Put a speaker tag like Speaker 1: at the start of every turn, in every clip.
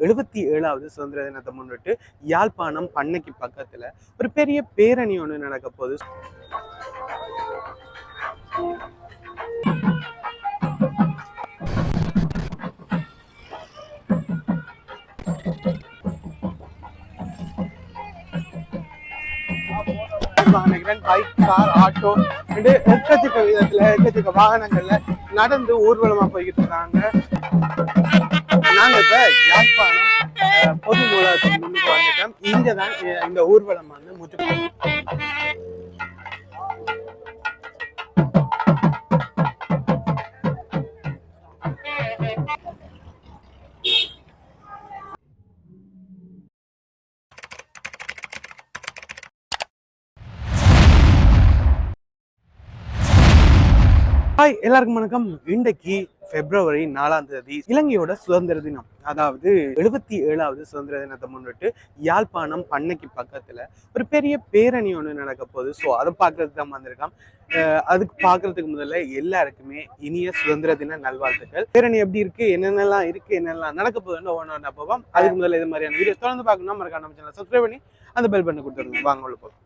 Speaker 1: 77வது சுதந்திர தினத்தை முன்னிட்டு யாழ்ப்பாணம் பண்ணைக்கு பக்கத்துல ஒரு பெரிய பேரணி ஒன்று நடக்க போகுது. பைக், கார், ஆட்டோ எக்கச்சக்க விதத்துல எக்கச்சக்க வாகனங்கள்ல நடந்து ஊர்வலமா போய்கிட்டு இருக்காங்க. நாங்க இப்ப யாழ்ப்பாணம் பொது நூலகத்துக்கு முன்னுக்கு வந்துட்டோம். இங்கதான் இந்த ஊர்வலம் வந்து முற்று. ஹாய், எல்லாருக்கும் வணக்கம். இன்றைக்கு பிப்ரவரி 4ஆம் தேதி இலங்கையோட சுதந்திர தினம். அதாவது 77வது சுதந்திர தினத்தை முன்னிட்டு யாழ்ப்பாணம் பண்ணைக்கு பக்கத்துல ஒரு பெரிய பேரணி ஒன்று நடக்க போகுது. ஸோ அதை பார்க்கறதுக்கு தான் வந்திருக்கோம். அதுக்கு பார்க்கறதுக்கு முதல்ல எல்லாருக்குமே இனிய சுதந்திர தின நல்வாழ்த்துக்கள். பேரணி எப்படி இருக்கு, என்னென்னலாம் இருக்கு, என்னென்னலாம் நடக்க போகுதுன்னு ஒன்று போவோம். அதுக்கு முதல்ல இது மாதிரியான வீடியோ தொடர்ந்து பார்க்கணும். மறக்காம நம்ம சேனலை சப்ஸ்கிரைப் பண்ணி அந்த பெல் பட்டனை கொடுத்துருங்க. வாங்க உள்ள போகலாம்.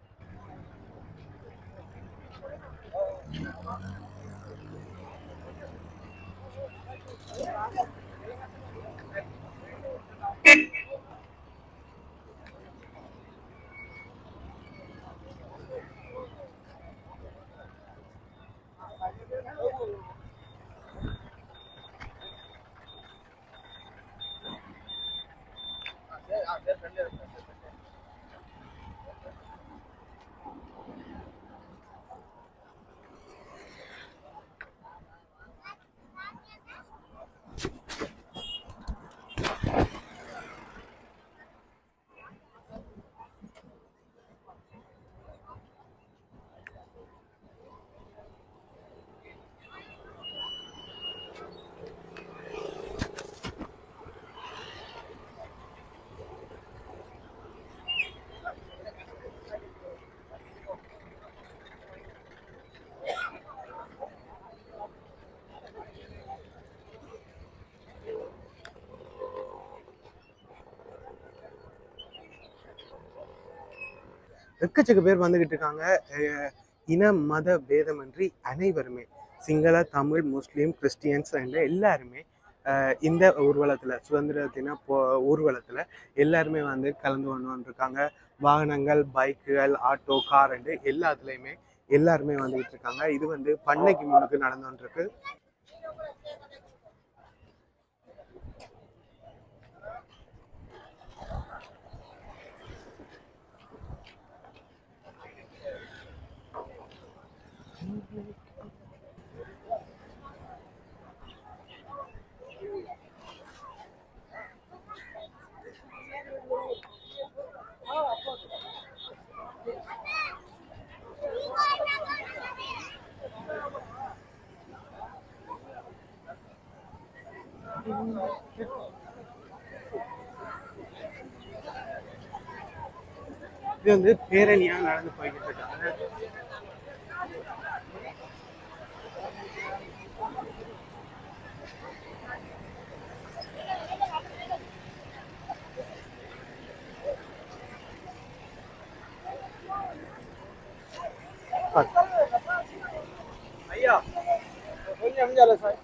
Speaker 1: எக்கச்சக்க பேர் வந்துகிட்டு இருக்காங்க. இன மத பேதமின்றி அனைவருமே சிங்கள, தமிழ், முஸ்லீம், கிறிஸ்டியன்ஸ் என்ற எல்லாருமே இந்த ஊர்வலத்துல சுதந்திர தின ஊர்வலத்துல எல்லாருமே வந்து கலந்து கொண்டு இருக்காங்க. வாகனங்கள், பைக்குகள், ஆட்டோ, கார் என்று எல்லாத்துலயுமே எல்லாருமே வந்துகிட்டு இருக்காங்க. இது வந்து பண்ணைக்கு முன்னுக்கு நடந்து இருக்கு. இது வந்து பேரணியா நடந்து போய்கிட்டு இருக்காங்க. ஐயா கொஞ்சம் சார்.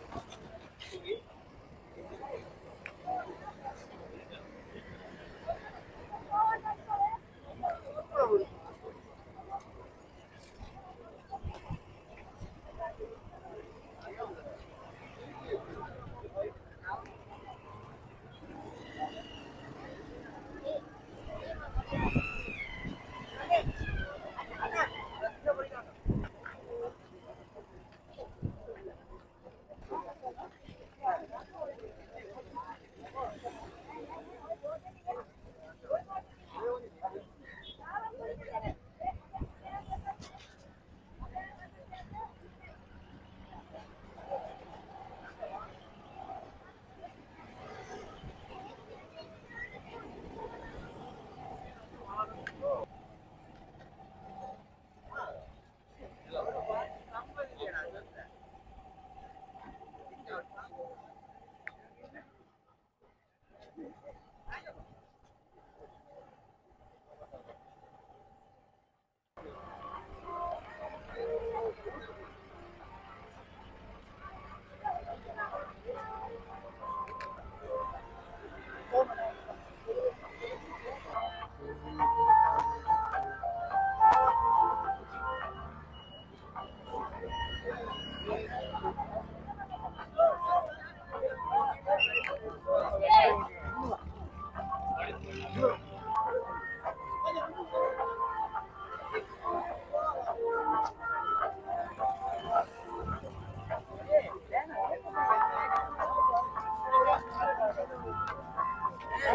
Speaker 1: இது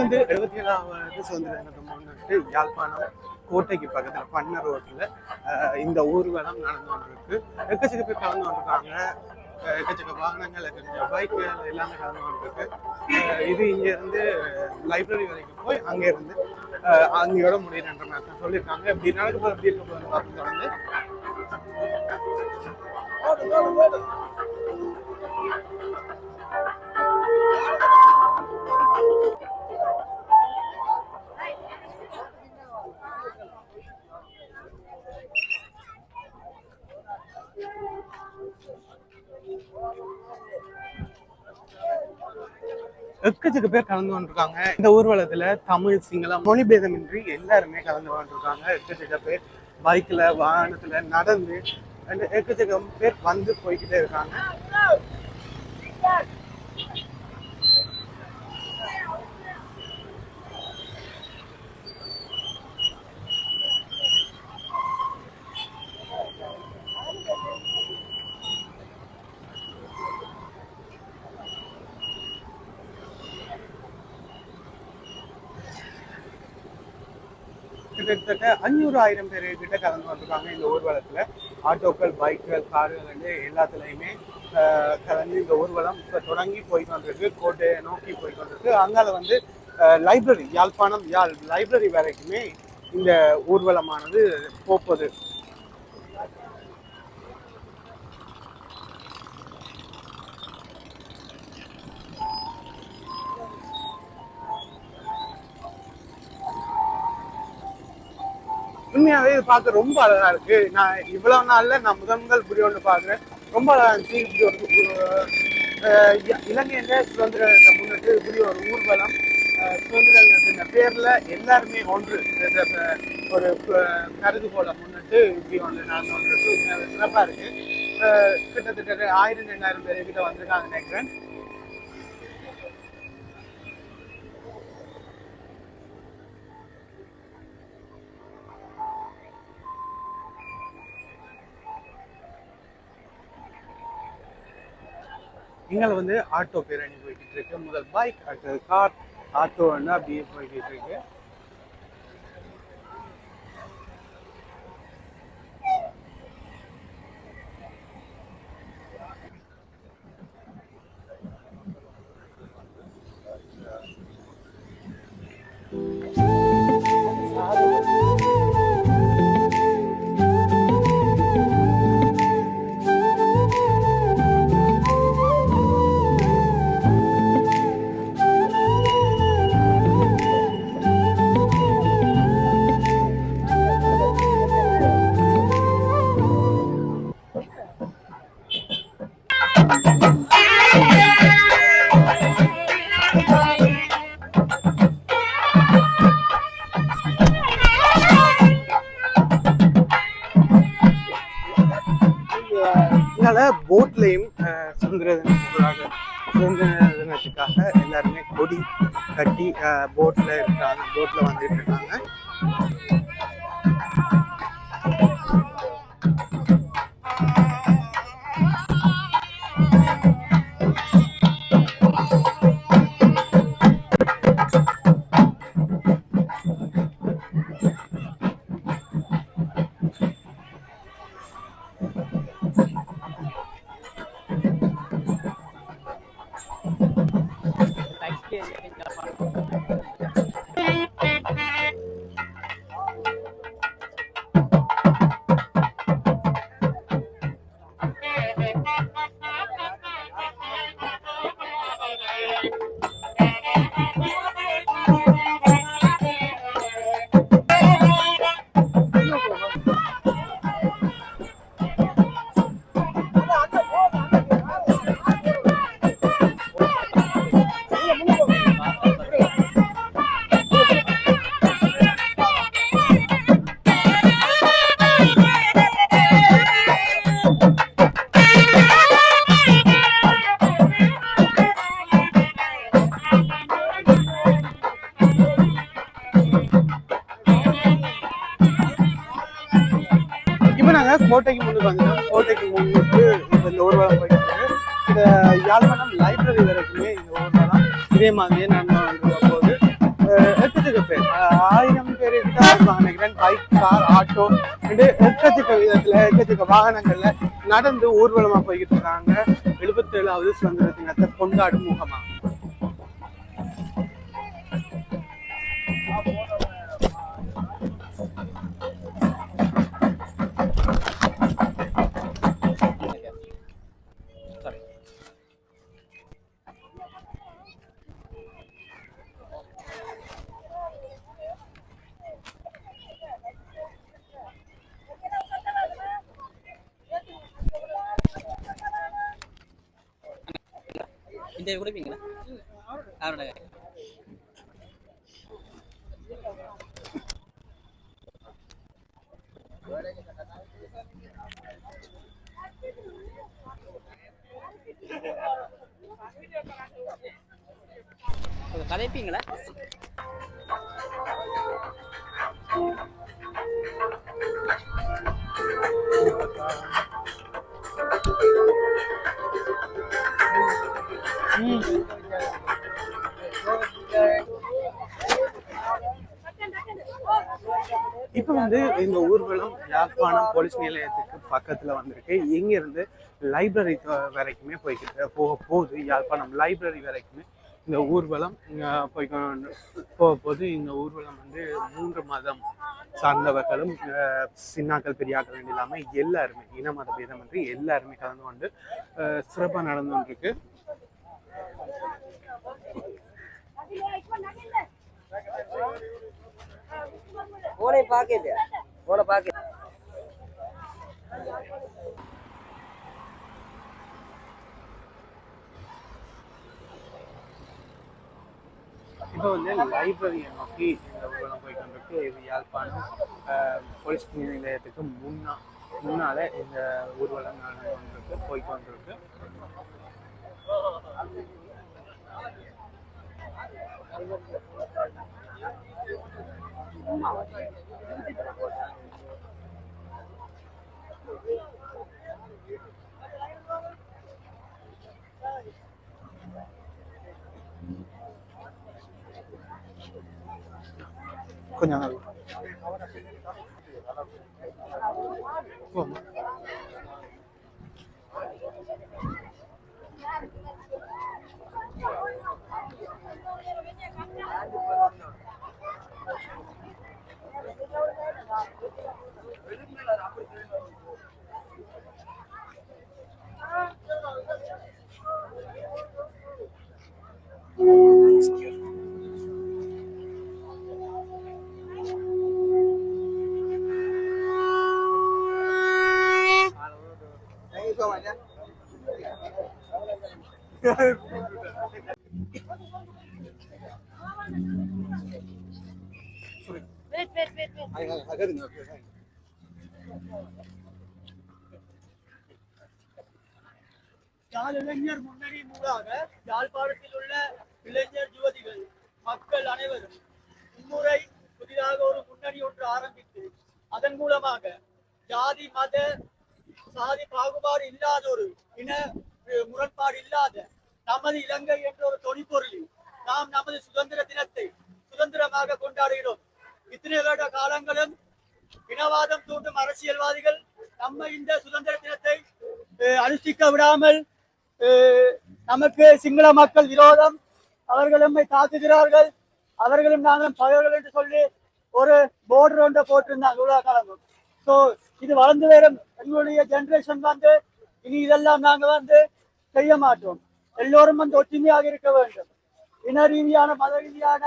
Speaker 1: வந்து 77வது சுதந்திர தினத்தை முன்னிட்டு யாழ்ப்பாணம் கோட்டைக்கு பக்கத்தில் பண்ண ரோட்டில் இந்த ஊர்வலம் நடந்து கொண்டிருக்கு. எக்கச்சக்க பேர் கலந்து கொண்டிருக்காங்க. எக்கச்சக்க வாகனங்கள், எக்கச்சக்க பைக்குகள் எல்லாமே கலந்து கொண்டிருக்கு. இது இங்கேருந்து லைப்ரரி வரைக்கும் போய் அங்கேருந்து அங்கேயோட முடியுன்ற மாதிரி சொல்லியிருக்காங்க. இப்படி நடக்க போகிற எப்படி இருக்க போகிற பார்த்து வந்து எக்கச்சக்க பேர் கலந்து கொண்டிருக்காங்க. இந்த ஊர்வலத்துல தமிழ், சிங்களம் மொழி பேதமின்றி எல்லாருமே கலந்து கொண்டிருக்காங்க. எக்கச்சக்க பேர் பைக்ல, வாகனத்துல நடந்து எக்கச்சக்க பேர் வந்து போய்கிட்டே இருக்காங்க. கிட்டத்தட்ட 500,000 பேர் கிட்ட கலந்து வந்திருக்காங்க இந்த ஊர்வலத்துல. ஆட்டோக்கள், பைக்குகள், கார்கள் வந்து எல்லாத்துலயுமே கலந்து இந்த ஊர்வலம் இப்ப தொடங்கி போயிட்டு வந்திருக்கு. கோட்டையை நோக்கி போயிட்டு வந்திருக்கு. அங்கால வந்து லைப்ரரி, யாழ்ப்பாணம் லைப்ரரி வரைக்குமே இந்த ஊர்வலமானது போப்பது. உண்மையாவே இது பார்க்க ரொம்ப அழகா இருக்கு. நான் இவ்வளவு நாள்ல நான் முதல் புரிய ஒன்று பாக்குறேன். ரொம்ப அழகா இருந்துச்சு. இலங்கையில சுதந்திர முன்னிட்டு இப்படி ஒரு ஊர்வலம், சுதந்திர தின பேர்ல எல்லாருமே ஒன்று ஒரு கருதுகோளை முன்னிட்டு இப்படி ஒன்று நடந்து ஒன்று சிறப்பா இருக்கு. கிட்டத்தட்ட 1000-2000 பேர் கிட்ட வந்திருக்காங்க நினைக்கிறேன். இங்கே வந்து ஆட்டோ பேரணி போய்கிட்டு இருக்கு. முதல் பைக், அடுத்தது கார், ஆட்டோன்னு அப்படியே போய்கிட்டு இருக்கு. போட்லையும் சுதந்திர தினத்துக்காக எல்லாருமே கொடி கட்டி போட்ல இருக்காங்க. போட்ல வந்துட்டு இருக்காங்க. கோட்டைக்கு முன்னுக்கு வந்துட்டோம். கோட்டைக்கு முன்னுக்கு இந்த ஊர்வலம் போயிட்டு இந்த யாழ்ப்பாணம் லைப்ரரி வரைக்குமே இந்த ஊர்வலம் இதே மாதிரியே நடந்து போகுது. எக்கச்சக்க பேர் 1000 பேர் கிட்ட நினைக்கிறேன். பைக், கார், ஆட்டோ எக்கச்சக்க விதத்துல எக்கச்சக்க வாகனங்கள்ல நடந்து ஊர்வலமா போய்கிட்டு இருக்காங்க 77வது சுதந்திர தினத்தை கொண்டாடும் முகமா.
Speaker 2: இந்த குடிப்பீங்களா? கதைப்பீங்களா?
Speaker 1: இப்ப இந்த ஊர்வலம் யாழ்ப்பாணம் போலீஸ் நிலையத்துக்கு பக்கத்துல வந்திருக்கு. இங்க இருந்து லைப்ரரி வரைக்குமே போக போகுது. யாழ்ப்பாணம் லைப்ரரி வரைக்குமே இந்த ஊர்வலம் போக போது. இந்த ஊர்வலம் 3 மதம் சார்ந்தவர்களும் சின்னாக்கள் பெரியாக்கள் இல்லாம எல்லாருமே இன மத பேதம் என்று எல்லாருமே கலந்து கொண்டு சிறப்பா நடந்து கொண்டிருக்கு.
Speaker 2: போனை பாக்கல போனை பாக்க
Speaker 1: இப்போ லைப்ரரியை நோக்கி இந்த ஊர்வலம் போய்கொண்டிருக்கு. இது யாழ்ப்பாணம் போலீஸ் நிலையத்துக்கு முன்னால இந்த ஊர்வலம் நடந்து கொண்டிருக்கு போய்கொண்டிருக்கு. கொஞ்சம்
Speaker 3: இளைஞர் முன்னணி மூலமாக யாழ்ப்பாணத்தில் உள்ள இளைஞர் யுவதிகள் மக்கள் அனைவரும் இம்முறை புதிதாக ஒரு முன்னணி ஒன்று ஆரம்பித்து அதன் மூலமாக ஜாதி மத சாதி பாகுபாடு இல்லாத ஒரு இன முரண்பாடு இல்லாத நமது இலங்கை என்ற ஒரு தொனிப்பொருளில் நாம் நமது சுதந்திர தினத்தை சுதந்திரமாக கொண்டாடுகிறோம். இத்தனை வருட காலங்களும் இனவாதம் தூண்டும் அரசியல்வாதிகள் நம்ம இந்த சுதந்திர தினத்தை அனுஷ்டிக்க விடாமல் நமக்கு சிங்கள மக்கள் விரோதம், அவர்கள் நம்மை தாக்குகிறார்கள், அவர்களும் நாங்களும் பகைவர்கள் என்று சொல்லி ஒரு போர்டர் ஒன்றை போட்டிருந்தாங்க இவ்வளவு காலமும். ஸோ இது வளர்ந்து வரும் எங்களுடைய ஜெனரேஷன் இனி இதெல்லாம் நாங்கள் செய்ய மாட்டோம். எல்லோரும் ஒற்றுமையாக இருக்க வேண்டும். இன ரீதியான மத ரீதியான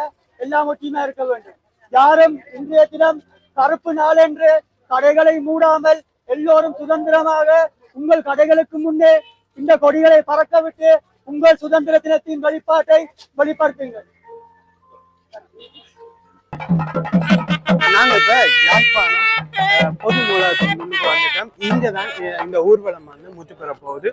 Speaker 3: எல்லாம் ஒற்றுமையா இருக்க வேண்டும். யாரும் இன்றைய தினம் கருப்பு நாள் என்று கடைகளை மூடாமல் எல்லோரும் சுதந்திரமாக உங்கள் கடைகளுக்கு முன்னே இந்த கொடிகளை பறக்க விட்டு உங்கள் சுதந்திர தினத்தின் வெளிப்பாட்டை வெளிப்படுத்துங்கள்.
Speaker 1: நாங்க இப்ப யாழ்ப்பாணம் பொது நூலகத்துக்கு முன்னுக்கு வந்துட்டோம். இங்கதான் இந்த ஊர்வலம் முற்று பெற போகுது.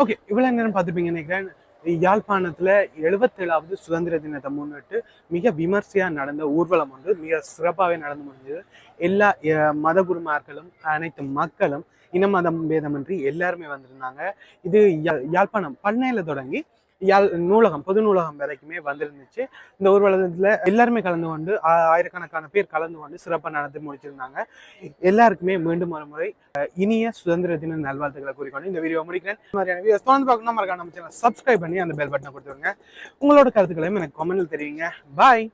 Speaker 1: ஓகே, இவ்வளவு நேரம் பார்த்துப்பீங்கன்னு நினைக்கிறேன். யாழ்ப்பாணத்துல 77வது சுதந்திர தினத்தை முன்னிட்டு மிக விமர்சையா நடந்த ஊர்வலம் வந்து மிக சிறப்பாகவே நடந்து முடிஞ்சது. எல்லா மத குருமார்களும் அனைத்து மக்களும் இன மதம் பேதமின்றி எல்லாருமே வந்திருந்தாங்க. இது யாழ்ப்பாணம் பண்ணையில தொடங்கி நூலகம், பொது நூலகம் வரைக்குமே வந்திருந்துச்சு. இந்த ஊர்வலத்துல எல்லாருமே கலந்து கொண்டு ஆயிரக்கணக்கான பேர் கலந்து கொண்டு சிறப்பாக நடத்தி முடிச்சிருந்தாங்க. எல்லாருக்குமே மீண்டும் ஒரு முறை இனிய சுதந்திர தின நல்வாழ்த்துக்களை கூறிக்கொண்டு இந்த வீடியோ முடிக்கிறேன். இந்த மாதிரியான வீடியோஸ் தொடர்ந்து பார்க்கணும், மறக்காம நம்ம சேனலை சப்ஸ்கிரைப் பண்ணி அந்த பெல் பட்டனை கொடுத்துருங்க. உங்களோட கருத்துக்களையும் எனக்கு கமெண்ட்ல தெரிவிங்க. பாய்.